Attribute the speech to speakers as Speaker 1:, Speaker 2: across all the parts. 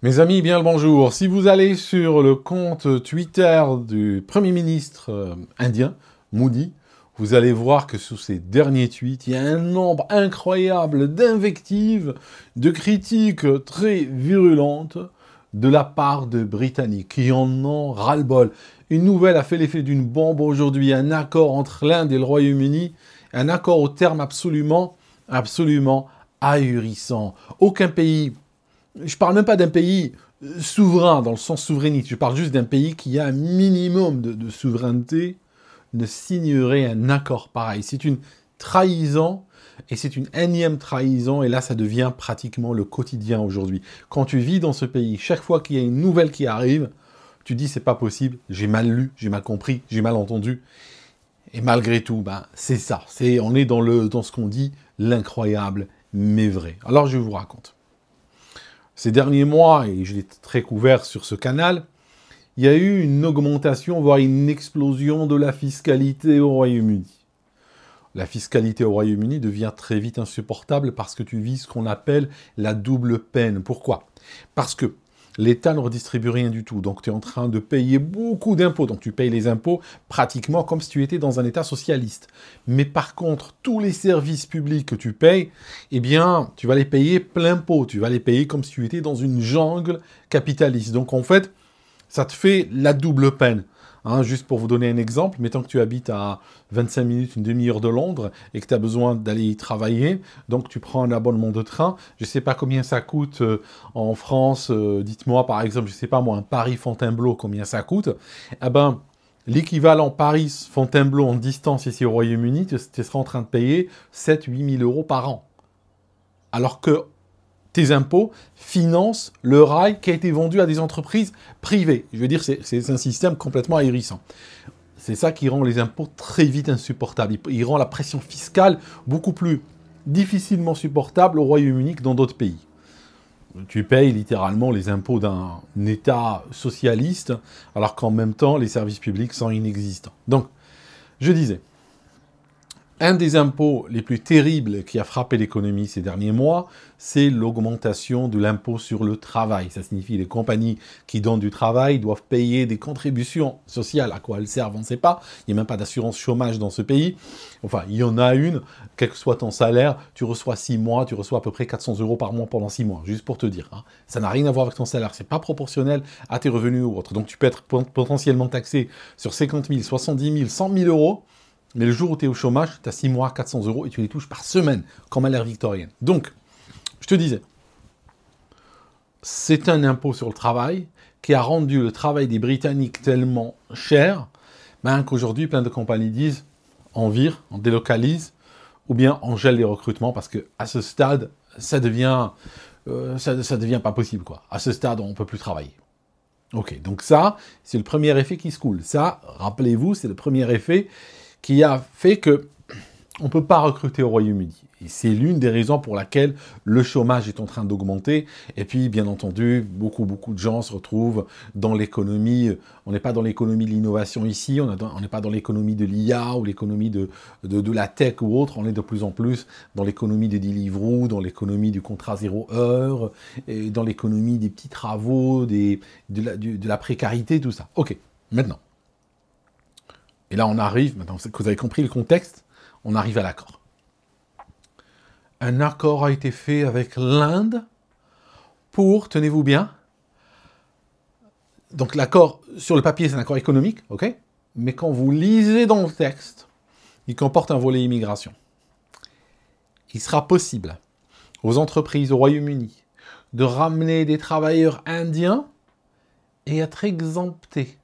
Speaker 1: Mes amis, bien le bonjour. Si vous allez sur le compte Twitter du Premier ministre indien, Modi, vous allez voir que sous ces derniers tweets, il y a un nombre incroyable d'invectives, de critiques très virulentes de la part de Britanniques qui en ont ras-le-bol. Une nouvelle a fait l'effet d'une bombe aujourd'hui, un accord entre l'Inde et le Royaume-Uni, un accord au terme absolument ahurissant. Aucun pays. Je parle même pas d'un pays souverain, dans le sens souverainiste. Je parle juste d'un pays qui a un minimum de souveraineté, ne signerait un accord pareil. C'est une trahison, et c'est une énième trahison, et là, ça devient pratiquement le quotidien aujourd'hui. Quand tu vis dans ce pays, chaque fois qu'il y a une nouvelle qui arrive, tu dis, c'est pas possible, j'ai mal lu, j'ai mal compris, j'ai mal entendu. Et malgré tout, c'est ça. On est dans ce qu'on dit l'incroyable, mais vrai. Alors, je vous raconte. Ces derniers mois, et je l'ai très couvert sur ce canal, il y a eu une augmentation, voire une explosion de la fiscalité au Royaume-Uni. La fiscalité au Royaume-Uni devient très vite insupportable parce que tu vis ce qu'on appelle la double peine. Pourquoi? Parce que l'État ne redistribue rien du tout. Donc, tu es en train de payer beaucoup d'impôts. Donc, tu payes les impôts pratiquement comme si tu étais dans un État socialiste. Mais par contre, tous les services publics que tu payes, eh bien, tu vas les payer plein pot. Tu vas les payer comme si tu étais dans une jungle capitaliste. Donc, en fait, ça te fait la double peine. Juste pour vous donner un exemple, mettons que tu habites à 25 minutes, une demi-heure de Londres et que tu as besoin d'aller y travailler, donc tu prends un abonnement de train. Je ne sais pas combien ça coûte en France. Dites-moi par exemple, je ne sais pas moi, un Paris-Fontainebleau, combien ça coûte. Eh ben, l'équivalent Paris-Fontainebleau en distance ici au Royaume-Uni, tu seras en train de payer 7-8 000 euros par an. Alors que tes impôts financent le rail qui a été vendu à des entreprises privées. Je veux dire, c'est un système complètement ahurissant. C'est ça qui rend les impôts très vite insupportables. Il rend la pression fiscale beaucoup plus difficilement supportable au Royaume-Uni que dans d'autres pays. Tu payes littéralement les impôts d'un État socialiste, alors qu'en même temps, les services publics sont inexistants. Donc, je disais, un des impôts les plus terribles qui a frappé l'économie ces derniers mois, c'est l'augmentation de l'impôt sur le travail. Ça signifie que les compagnies qui donnent du travail doivent payer des contributions sociales. À quoi elles servent, on ne sait pas. Il n'y a même pas d'assurance chômage dans ce pays. Enfin, il y en a une, quel que soit ton salaire, tu reçois 6 mois, tu reçois à peu près 400 euros par mois pendant 6 mois, juste pour te dire. Ça n'a rien à voir avec ton salaire, c'est pas proportionnel à tes revenus ou autres. Donc tu peux être potentiellement taxé sur 50 000, 70 000, 100 000 euros. Mais le jour où tu es au chômage, tu as 6 mois, 400 euros et tu les touches par semaine, comme à l'ère victorienne. Donc, je te disais, c'est un impôt sur le travail qui a rendu le travail des Britanniques tellement cher qu'aujourd'hui, plein de compagnies disent on vire, on délocalise, ou bien on gèle les recrutements parce qu'à ce stade, ça devient pas possible, quoi. À ce stade, on ne peut plus travailler. Ok, donc ça, c'est le premier effet qui se coule. Ça, rappelez-vous, c'est le premier effet qui a fait que on ne peut pas recruter au Royaume-Uni. Et c'est l'une des raisons pour laquelle le chômage est en train d'augmenter. Et puis, bien entendu, beaucoup de gens se retrouvent dans l'économie. On n'est pas dans l'économie de l'innovation ici, on n'est pas dans l'économie de l'IA ou l'économie de la tech ou autre. On est de plus en plus dans l'économie des Deliveroo, dans l'économie du contrat 0 heure, et dans l'économie des petits travaux, de la précarité, tout ça. Ok, maintenant. Et là, on arrive, maintenant que vous avez compris le contexte, on arrive à l'accord. Un accord a été fait avec l'Inde pour, tenez-vous bien, donc l'accord sur le papier, c'est un accord économique, ok? Mais quand vous lisez dans le texte, il comporte un volet immigration. Il sera possible aux entreprises au Royaume-Uni de ramener des travailleurs indiens et être exemptés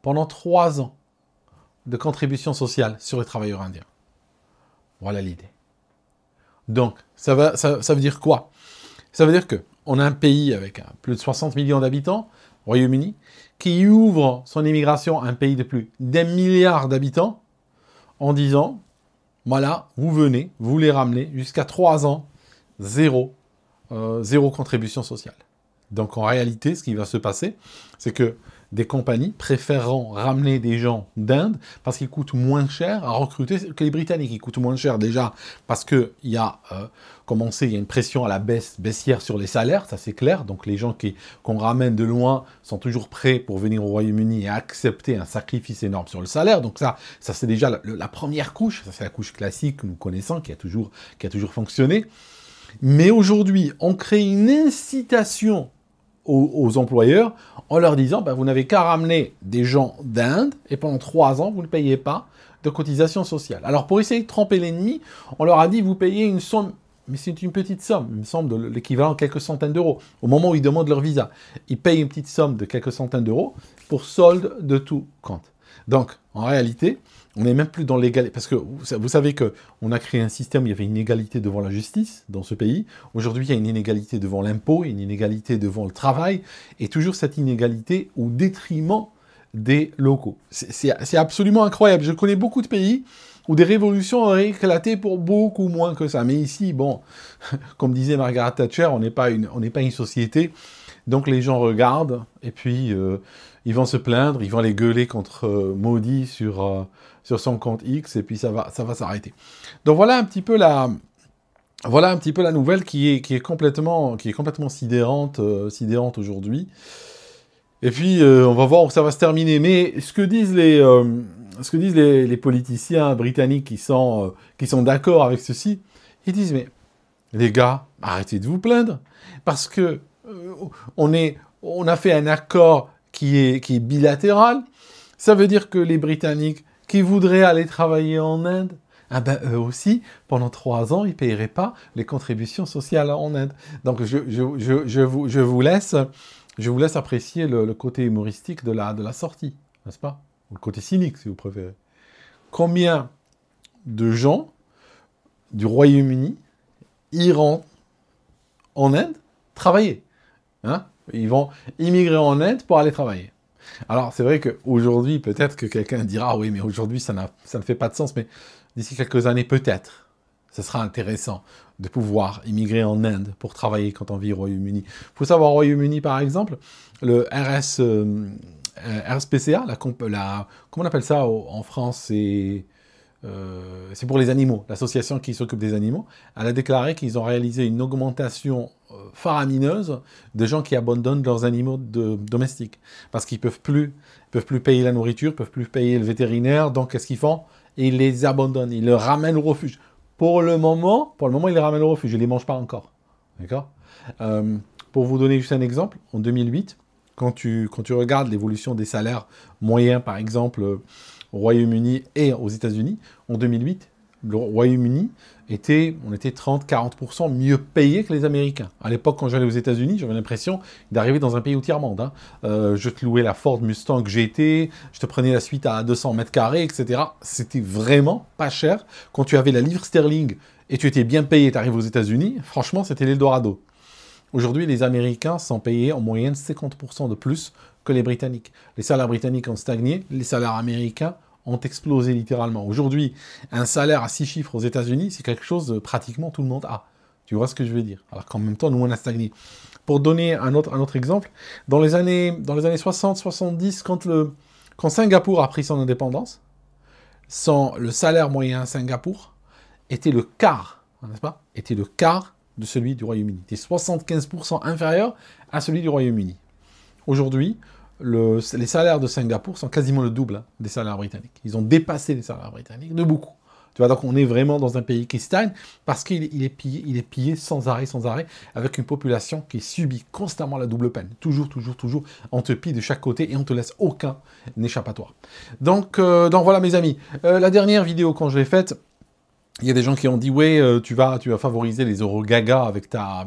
Speaker 1: pendant 3 ans de contribution sociale sur les travailleurs indiens. Voilà l'idée. Donc, ça veut dire quoi? Ça veut dire qu'on a un pays avec plus de 60 millions d'habitants, Royaume-Uni, qui ouvre son immigration à un pays de plus d'1 milliard d'habitants en disant, voilà, vous venez, vous les ramenez jusqu'à 3 ans, zéro contribution sociale. Donc en réalité, ce qui va se passer, c'est que des compagnies préféreront ramener des gens d'Inde parce qu'ils coûtent moins cher à recruter que les Britanniques. Ils coûtent moins cher déjà parce qu'il y a, comme on sait, il y a une pression à la baissière sur les salaires, ça c'est clair. Donc les gens qu'on ramène de loin sont toujours prêts pour venir au Royaume-Uni et accepter un sacrifice énorme sur le salaire. Donc ça c'est déjà la première couche, ça c'est la couche classique que nous connaissons, qui a toujours fonctionné. Mais aujourd'hui, on crée une incitation aux employeurs en leur disant vous n'avez qu'à ramener des gens d'Inde et pendant 3 ans, vous ne payez pas de cotisation sociale. Alors pour essayer de tromper l'ennemi, on leur a dit vous payez une somme, mais c'est une petite somme, il me semble de l'équivalent de quelques centaines d'euros. Au moment où ils demandent leur visa, ils payent une petite somme de quelques centaines d'euros pour solde de tout compte. Donc en réalité, on n'est même plus dans l'égalité, parce que vous savez qu'on a créé un système où il y avait une égalité devant la justice dans ce pays. Aujourd'hui, il y a une inégalité devant l'impôt, une inégalité devant le travail, et toujours cette inégalité au détriment des locaux. C'est absolument incroyable. Je connais beaucoup de pays où des révolutions auraient éclaté pour beaucoup moins que ça. Mais ici, bon, comme disait Margaret Thatcher, on n'est pas une société. Donc les gens regardent, et puis ils vont se plaindre, ils vont aller gueuler contre Modi sur son compte X, et puis ça va s'arrêter. Donc voilà un petit peu la nouvelle qui est complètement sidérante aujourd'hui. Et puis on va voir où ça va se terminer. Mais ce que disent les politiciens britanniques qui sont d'accord avec ceci, ils disent mais les gars, arrêtez de vous plaindre, parce que on a fait un accord qui est bilatéral. Ça veut dire que les Britanniques qui voudraient aller travailler en Inde, eux aussi, pendant 3 ans, ils ne paieraient pas les contributions sociales en Inde. Donc je vous laisse apprécier le côté humoristique de la sortie, n'est-ce pas? Ou le côté cynique, si vous préférez. Combien de gens du Royaume-Uni iront en Inde travailler? Ils vont immigrer en Inde pour aller travailler. Alors, c'est vrai qu'aujourd'hui, peut-être que quelqu'un dira « Oui, mais aujourd'hui, ça ne fait pas de sens. » Mais d'ici quelques années, peut-être, ce sera intéressant de pouvoir immigrer en Inde pour travailler quand on vit au Royaume-Uni. Il faut savoir, au Royaume-Uni, par exemple, le RSPCA, comment on appelle ça en France, c'est pour les animaux, l'association qui s'occupe des animaux, elle a déclaré qu'ils ont réalisé une augmentation faramineuse de gens qui abandonnent leurs animaux domestiques. Parce qu'ils peuvent plus payer la nourriture, peuvent plus payer le vétérinaire, donc qu'est-ce qu'ils font? Ils les abandonnent, ils les ramènent au refuge. Pour le moment, ils les ramènent au refuge, ils ne les mangent pas encore. D'accord? Pour vous donner juste un exemple, en 2008, quand tu regardes l'évolution des salaires moyens, par exemple, au Royaume-Uni et aux États-Unis, en 2008, le Royaume-Uni on était 30-40% mieux payé que les Américains. À l'époque, quand j'allais aux États-Unis, j'avais l'impression d'arriver dans un pays au tiers-monde. Je te louais la Ford Mustang GT, je te prenais la suite à 200 mètres carrés, etc. C'était vraiment pas cher. Quand tu avais la livre sterling et tu étais bien payé, tu arrives aux États-Unis, franchement, c'était l'Eldorado. Aujourd'hui, les Américains sont payés en moyenne 50% de plus que les Britanniques. Les salaires britanniques ont stagné, les salaires américains ont explosé littéralement. Aujourd'hui, un salaire à 6 chiffres aux États-Unis, c'est quelque chose que pratiquement tout le monde a. Tu vois ce que je veux dire? Alors qu'en même temps, nous, on a stagné. Pour donner un autre exemple, dans les années 60-70, quand Singapour a pris son indépendance, le salaire moyen à Singapour était le quart, n'est-ce pas? Était le quart de celui du Royaume-Uni. Était 75% inférieur à celui du Royaume-Uni. Aujourd'hui, les salaires de Singapour sont quasiment le double des salaires britanniques. Ils ont dépassé les salaires britanniques de beaucoup. Tu vois, donc on est vraiment dans un pays qui stagne parce qu'il est pillé sans arrêt, avec une population qui subit constamment la double peine. Toujours, on te pille de chaque côté et on te laisse aucun échappatoire. Donc voilà mes amis. La dernière vidéo quand je l'ai faite, il y a des gens qui ont dit « Ouais, tu vas favoriser les Eurogaga avec ta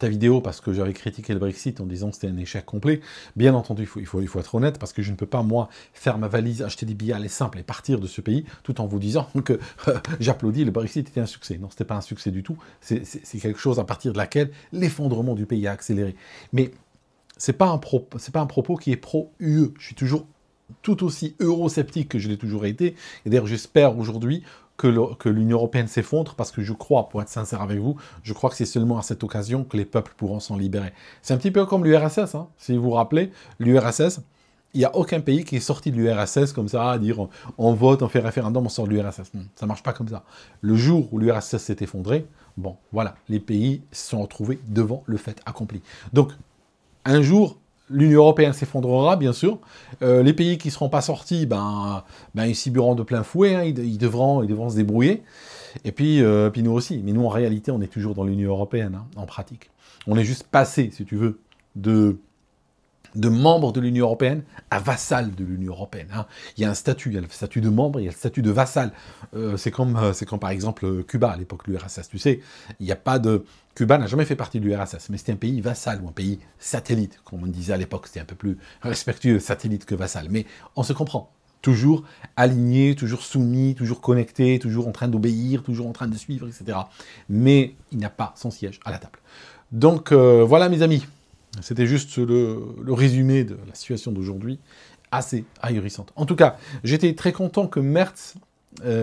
Speaker 1: vidéo parce que j'avais critiqué le Brexit en disant que c'était un échec complet. » Bien entendu, il faut être honnête parce que je ne peux pas, moi, faire ma valise, acheter des billets aller simple et partir de ce pays tout en vous disant que j'applaudis, le Brexit était un succès. Non, ce n'était pas un succès du tout. C'est quelque chose à partir de laquelle l'effondrement du pays a accéléré. Mais ce n'est pas un propos qui est pro-UE. Je suis toujours tout aussi eurosceptique que je l'ai toujours été. Et d'ailleurs, j'espère aujourd'hui que l'Union européenne s'effondre, parce que je crois, pour être sincère avec vous, je crois que c'est seulement à cette occasion que les peuples pourront s'en libérer. C'est un petit peu comme l'URSS, hein. Si vous vous rappelez, l'URSS, il n'y a aucun pays qui est sorti de l'URSS comme ça, à dire on vote, on fait référendum, on sort de l'URSS. Ça ne marche pas comme ça. Le jour où l'URSS s'est effondré, bon, voilà, les pays se sont retrouvés devant le fait accompli. Donc, un jour, l'Union européenne s'effondrera, bien sûr. Les pays qui ne seront pas sortis, ils subiront de plein fouet, hein, ils devront se débrouiller. Et puis nous aussi. Mais nous, en réalité, on est toujours dans l'Union européenne, hein, en pratique. On est juste passé, si tu veux, de membre de l'Union européenne à vassal de l'Union européenne. Hein. Il y a un statut, il y a le statut de membre, il y a le statut de vassal. C'est comme par exemple Cuba à l'époque, l'URSS. Tu sais, il n'y a pas de... Cuba n'a jamais fait partie de l'URSS, mais c'était un pays vassal ou un pays satellite, comme on disait à l'époque. C'était un peu plus respectueux, satellite que vassal. Mais on se comprend. Toujours aligné, toujours soumis, toujours connecté, toujours en train d'obéir, toujours en train de suivre, etc. Mais il n'a pas son siège à la table. Donc voilà mes amis. C'était juste le résumé de la situation d'aujourd'hui, assez ahurissante. En tout cas, j'étais très content que Merz,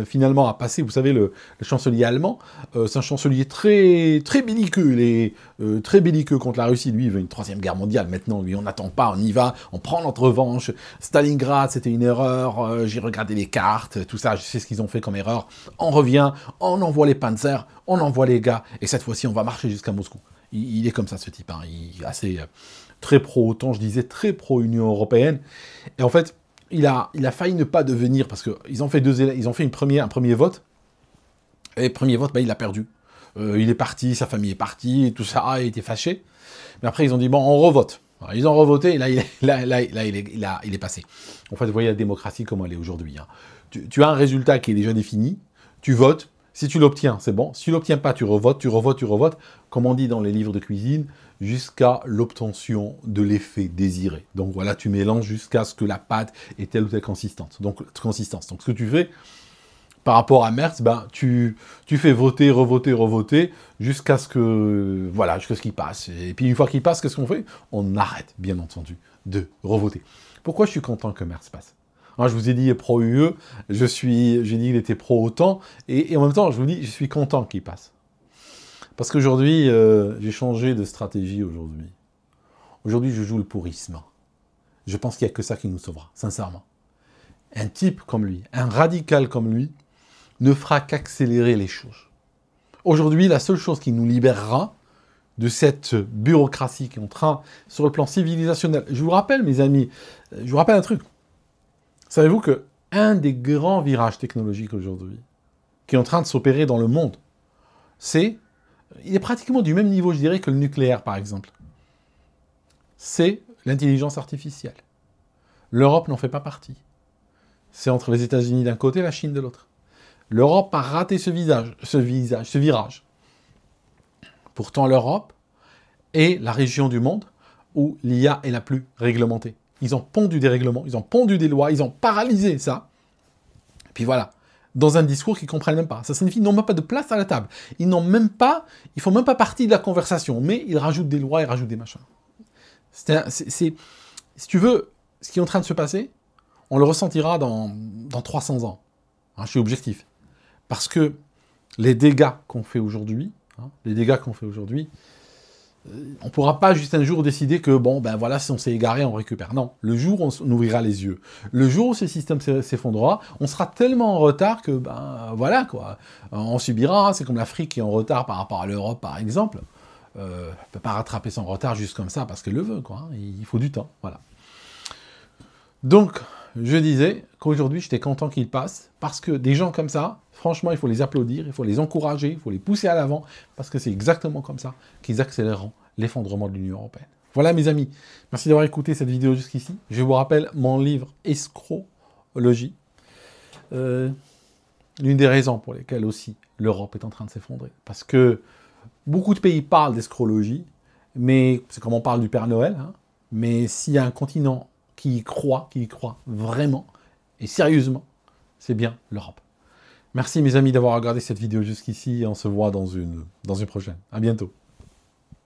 Speaker 1: finalement, a passé, vous savez, le chancelier allemand. C'est un chancelier très, très belliqueux. Il est très belliqueux contre la Russie. Lui, il veut une troisième guerre mondiale. Maintenant, lui, on n'attend pas, on y va, on prend notre revanche. Stalingrad, c'était une erreur. J'ai regardé les cartes, tout ça, je sais ce qu'ils ont fait comme erreur. On revient, on envoie les panzers, on envoie les gars, et cette fois-ci, on va marcher jusqu'à Moscou. Il est comme ça, ce type. Hein. Il est assez très pro-OTAN, je disais, très pro-Union européenne. Et en fait, il a failli ne pas devenir, parce qu'ils ont fait un premier vote, et le premier vote, il a perdu. Il est parti, sa famille est partie, et tout ça, il était fâché. Mais après, ils ont dit, bon, on revote. Alors, ils ont revoté, et là, il est passé. En fait, vous voyez la démocratie, comment elle est aujourd'hui. Hein. Tu as un résultat qui est déjà défini, tu votes. Si tu l'obtiens, c'est bon. Si tu ne l'obtiens pas, tu revotes, comme on dit dans les livres de cuisine, jusqu'à l'obtention de l'effet désiré. Donc voilà, tu mélanges jusqu'à ce que la pâte ait telle ou telle consistance. Donc ce que tu fais, par rapport à Merz, tu fais voter, revoter, jusqu'à ce que, voilà, jusqu'à ce qu'il passe. Et puis une fois qu'il passe, qu'est-ce qu'on fait? On arrête, bien entendu, de revoter. Pourquoi je suis content que Merz passe? Alors, je vous ai dit pro-UE, j'ai dit qu'il était pro-OTAN, et en même temps, je vous dis, je suis content qu'il passe. Parce qu'aujourd'hui, j'ai changé de stratégie aujourd'hui. Aujourd'hui, je joue le pourrisme. Je pense qu'il n'y a que ça qui nous sauvera, sincèrement. Un type comme lui, un radical comme lui, ne fera qu'accélérer les choses. Aujourd'hui, la seule chose qui nous libérera de cette bureaucratie qui est en train, sur le plan civilisationnel. Je vous rappelle, mes amis, je vous rappelle un truc. Savez-vous qu'un des grands virages technologiques aujourd'hui, qui est en train de s'opérer dans le monde, il est pratiquement du même niveau, je dirais, que le nucléaire, par exemple. C'est l'intelligence artificielle. L'Europe n'en fait pas partie. C'est entre les États-Unis d'un côté et la Chine de l'autre. L'Europe a raté ce virage. Pourtant, l'Europe est la région du monde où l'IA est la plus réglementée. Ils ont pondu des règlements, ils ont pondu des lois, ils ont paralysé ça. Et puis voilà, dans un discours qu'ils ne comprennent même pas. Ça signifie qu'ils n'ont même pas de place à la table. Ils font même pas partie de la conversation, mais ils rajoutent des lois, ils rajoutent des machins. Si tu veux, ce qui est en train de se passer, on le ressentira dans 300 ans. Hein, je suis objectif. Parce que les dégâts qu'on fait aujourd'hui, on ne pourra pas juste un jour décider que, voilà, si on s'est égaré, on récupère. Non, le jour où on ouvrira les yeux, le jour où ce système s'effondrera, on sera tellement en retard que, voilà, quoi. On subira, c'est comme l'Afrique qui est en retard par rapport à l'Europe, par exemple. Elle ne peut pas rattraper son retard juste comme ça parce qu'elle le veut, quoi. Il faut du temps, voilà. Donc, je disais qu'aujourd'hui, j'étais content qu'il passe, parce que des gens comme ça, franchement, il faut les applaudir, il faut les encourager, il faut les pousser à l'avant, parce que c'est exactement comme ça qu'ils accéléreront l'effondrement de l'Union européenne. Voilà, mes amis. Merci d'avoir écouté cette vidéo jusqu'ici. Je vous rappelle mon livre « Escrologie ». L'une des raisons pour lesquelles aussi l'Europe est en train de s'effondrer. Parce que beaucoup de pays parlent d'escrologie, mais c'est comme on parle du Père Noël, hein, mais s'il y a un continent qui y croit vraiment, et sérieusement, c'est bien l'Europe. Merci mes amis d'avoir regardé cette vidéo jusqu'ici, et on se voit dans une prochaine. À bientôt.